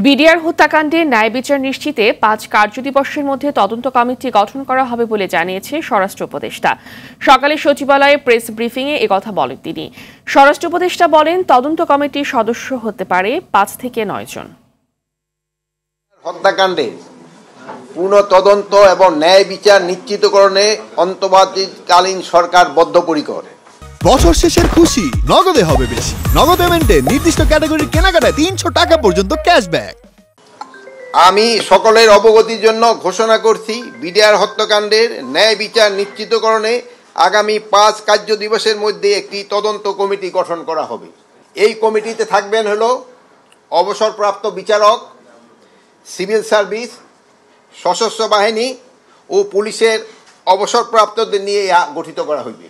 BDR হত্যাকাণ্ডে ন্যায় বিচার নিশ্চিতে ৫ কার্যদিবসের মধ্যে তদন্ত কমিটি গঠন করা হবে বলে জানিয়েছে স্বরাষ্ট্র উপদেষ্টা। সকালে সচিবালয়ে প্রেস ব্রিফিংয়ে একথা বলেন তিনি। স্বরাষ্ট্র উপদেষ্টা বলেন, তদন্ত কমিটির সদস্য হতে পারে ৫ থেকে ৯ জন। হত্যাকাণ্ডে পূর্ণ তদন্ত এবং ন্যায় বিচার নিশ্চিতকরণে অন্তর্বর্তীকালীন সরকার বদ্ধপরিকর। বছর শেষের খুশি নগদে হবে বেশি। নগদ পেমেন্টে নির্দিষ্ট ক্যাটাগরির কেনাকাটায় ৩০০ টাকা পর্যন্ত ক্যাশব্যাক। আমি সকলের অবগতির জন্য ঘোষণা করছি, বিডিআর হত্যাকাণ্ডের ন্যায় বিচার নিশ্চিতকরণে আগামী ৫ কার্যদিবসের মধ্যে একটি তদন্ত কমিটি গঠন করা হবে। এই কমিটিতে থাকবেন অবসরপ্রাপ্ত বিচারক, সিভিল সার্ভিস, সশস্ত্র বাহিনী ও পুলিশের অবসরপ্রাপ্তদের নিয়ে গঠিত করা হইবে।